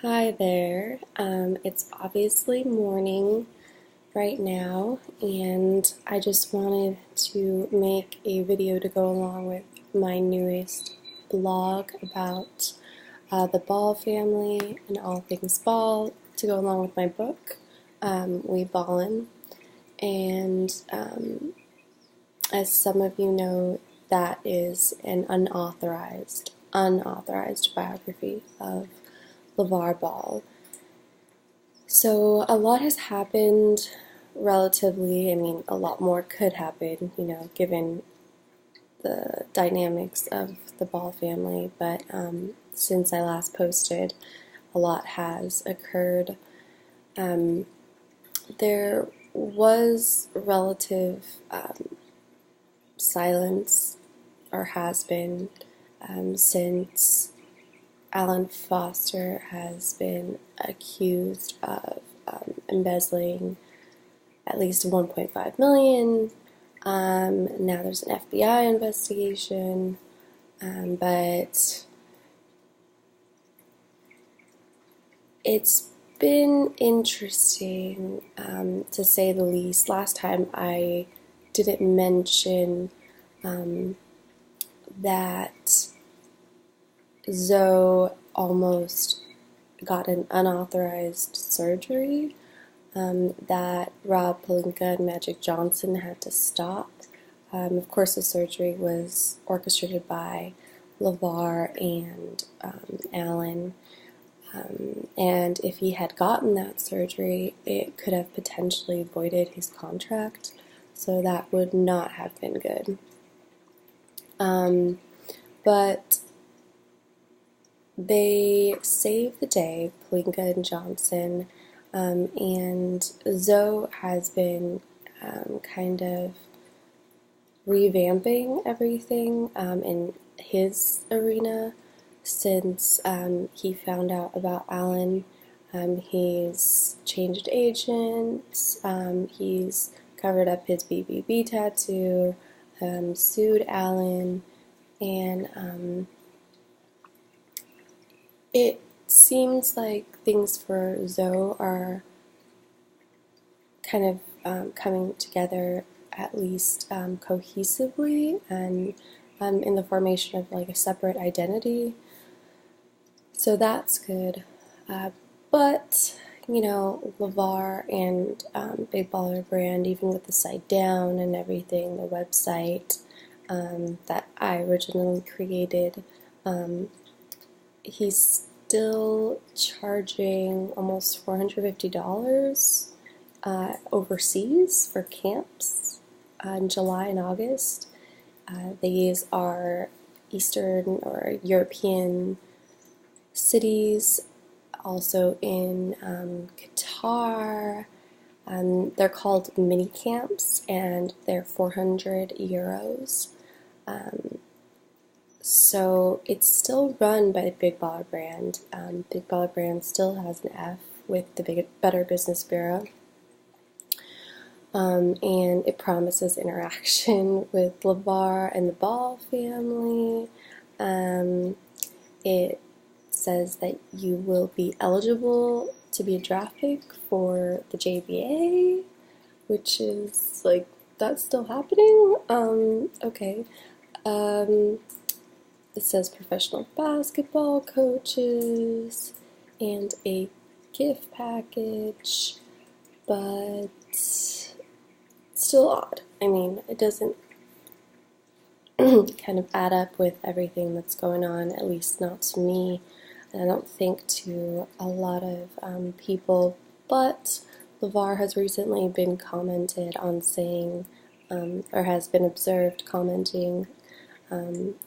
Hi there. It's obviously morning right now, and I just wanted to make a video to go along with my newest blog about the Ball family and all things Ball to go along with my book, We Ballin. And as some of you know, that is an unauthorized biography of LeVar Ball. So a lot has happened relatively. A lot more could happen, given the dynamics of the Ball family. But since I last posted, a lot has occurred. There was relative silence, or has been, since Alan Foster has been accused of embezzling at least $1.5 million. Now there's an FBI investigation, but it's been interesting, to say the least. Last time I didn't mention that Zoe almost got an unauthorized surgery that Rob Pelinka and Magic Johnson had to stop. Of course, the surgery was orchestrated by LeVar and Alan, and if he had gotten that surgery, it could have potentially voided his contract, so that would not have been good. But they saved the day, Pelinka and Johnson, and Zoe has been kind of revamping everything in his arena since he found out about Alan. He's changed agents, he's covered up his BBB tattoo, sued Alan, and it seems like things for Zoe are kind of coming together, at least cohesively, and in the formation of like a separate identity. So that's good. But LeVar and Big Baller Brand, even with the site down and everything, the website that I originally created, he's still charging almost $450 overseas for camps in July and August. These are Eastern or European cities, also in Qatar. They're called mini camps, and they're €400. So it's still run by the Big Baller Brand. Big Baller Brand still has an F with the Better Business Bureau. And it promises interaction with LeVar and the Ball family. It says that you will be eligible to be a draft pick for the JBA, which is like, that's still happening? Okay. It says professional basketball coaches and a gift package, but still odd. It doesn't kind of add up with everything that's going on, at least not to me, and I don't think to a lot of people. But LeVar has recently been commented on saying, or has been observed commenting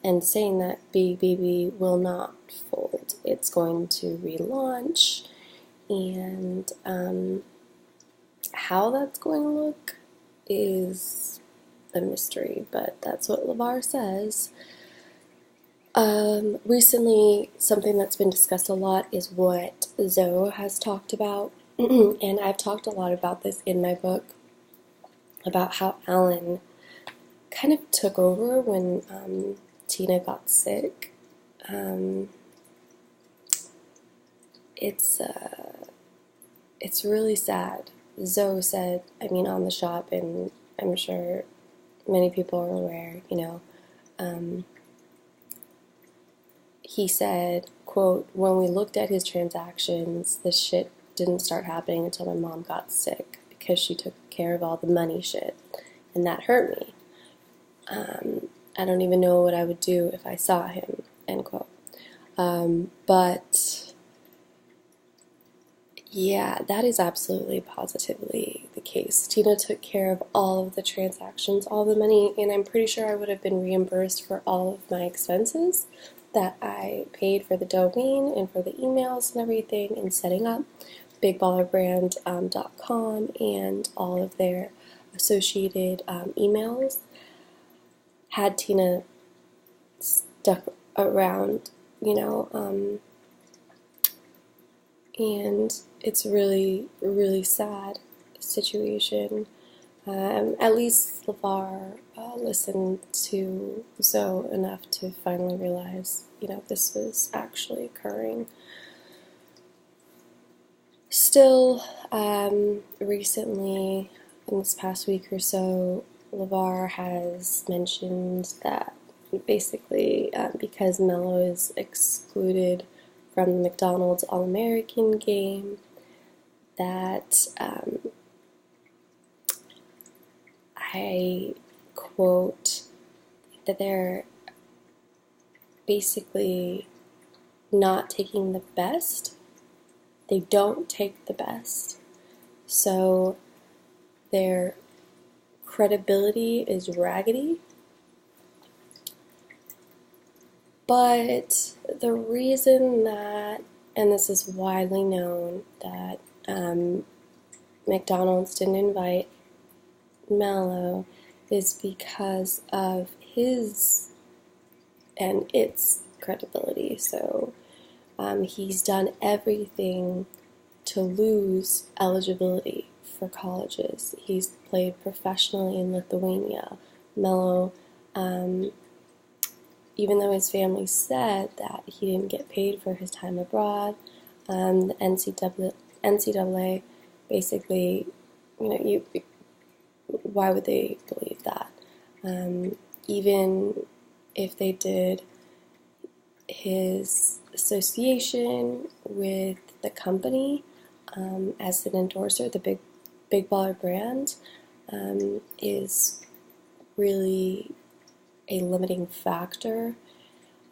and saying that BBB will not fold. It's going to relaunch, and how that's going to look is a mystery, but that's what LeVar says. Recently, something that's been discussed a lot is what Zoe has talked about, and I've talked a lot about this in my book, about how Alan kind of took over when Tina got sick. it's really sad. Zoe said, I mean, on the shop, and I'm sure many people are aware, he said, quote, "When we looked at his transactions, this shit didn't start happening until my mom got sick because she took care of all the money shit, and that hurt me. I don't even know what I would do if I saw him," end quote. But yeah, that is absolutely positively the case. Tina took care of all of the transactions, all the money, and I'm pretty sure I would have been reimbursed for all of my expenses that I paid for the domain and for the emails and everything and setting up bigballerbrand.com and all of their associated emails. Had Tina stuck around, and it's really, really sad situation. At least LeVar listened to Zoe enough to finally realize, this was actually occurring. Still, recently, in this past week or so, LeVar has mentioned that basically because Mello is excluded from the McDonald's All-American game, that I quote, that they're basically not taking the best. They don't take the best. So their credibility is raggedy. But the reason that, and this is widely known, that McDonald's didn't invite Mello is because of his and its credibility. So he's done everything to lose eligibility for colleges. He's played professionally in Lithuania. Mello, even though his family said that he didn't get paid for his time abroad, the NCAA basically, why would they believe that? Even if they did, his association with the company as an endorser, the Big Baller brand, is really a limiting factor.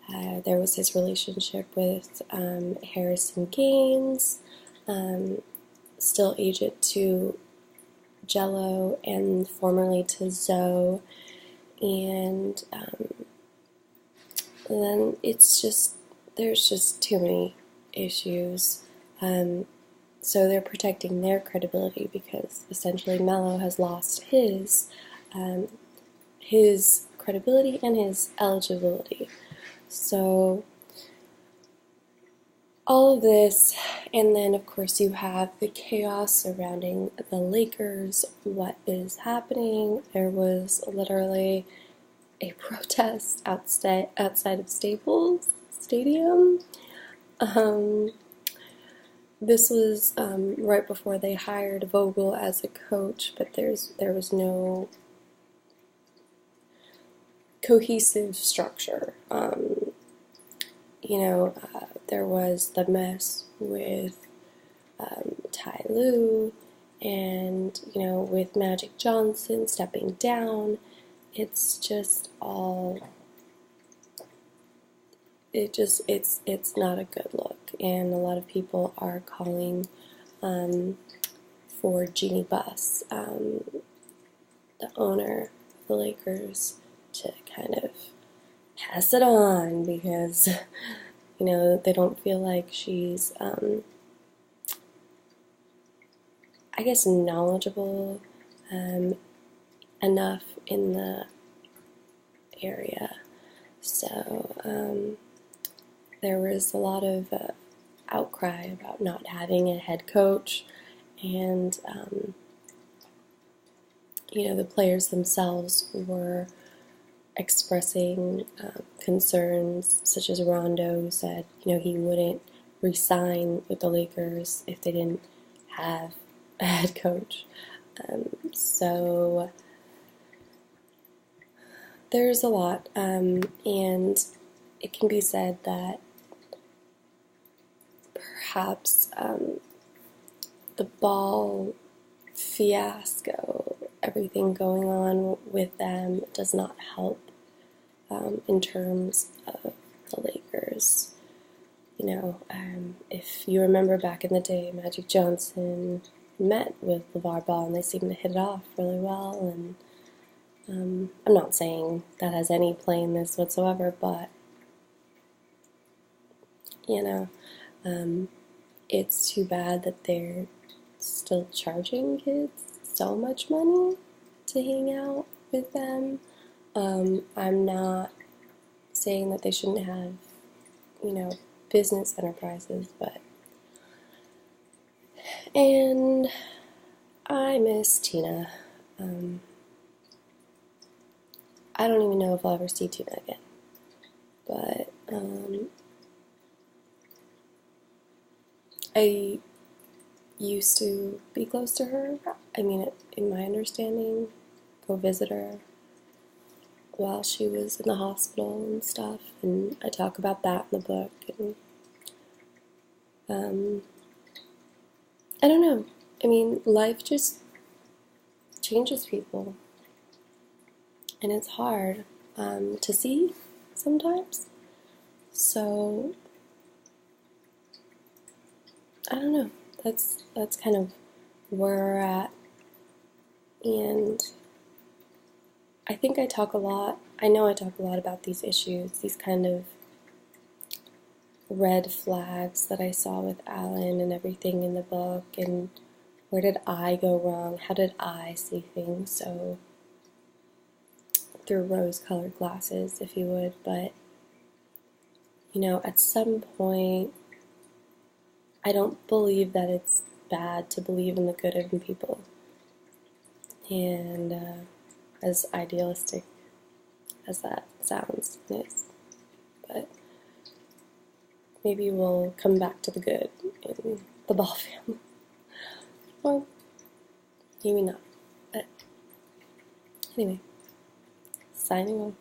There was his relationship with Harrison Gaines, still agent to Jello and formerly to Zoe, and then there's just too many issues. So they're protecting their credibility because essentially Mello has lost his credibility and his eligibility. So all of this, and then of course you have the chaos surrounding the Lakers. What is happening? There was literally a protest outside of Staples Stadium. This was right before they hired Vogel as a coach, but there was no cohesive structure. There was the mess with Ty Lue and, with Magic Johnson stepping down. It's just all, it's not a good look. And a lot of people are calling for Jeannie Buss, the owner of the Lakers, to kind of pass it on because, they don't feel like she's, I guess, knowledgeable enough in the area. So there was a lot of outcry about not having a head coach, and the players themselves were expressing concerns, such as Rondo, who said he wouldn't re-sign with the Lakers if they didn't have a head coach. So there's a lot, and it can be said that perhaps the Ball fiasco, everything going on with them, does not help in terms of the Lakers. You know, if you remember back in the day, Magic Johnson met with LeVar Ball and they seemed to hit it off really well. And I'm not saying that has any play in this whatsoever, but, you know, it's too bad that they're still charging kids so much money to hang out with them. I'm not saying that they shouldn't have, you know, business enterprises, but, and I miss Tina. I don't even know if I'll ever see Tina again, but I used to be close to her. I mean, in my understanding, go visit her while she was in the hospital and stuff, and I talk about that in the book. And I don't know. I mean, life just changes people, and it's hard to see sometimes. So I don't know. That's kind of where we're at, and I think I talk a lot. I know I talk a lot about these issues, these kind of red flags that I saw with Alan and everything in the book, and where did I go wrong? How did I see things? So through rose-colored glasses, if you would. But, you know, at some point, I don't believe that it's bad to believe in the good in people. And as idealistic as that sounds, it is. But maybe we'll come back to the good in the Ball family. Or maybe not. But anyway, signing off.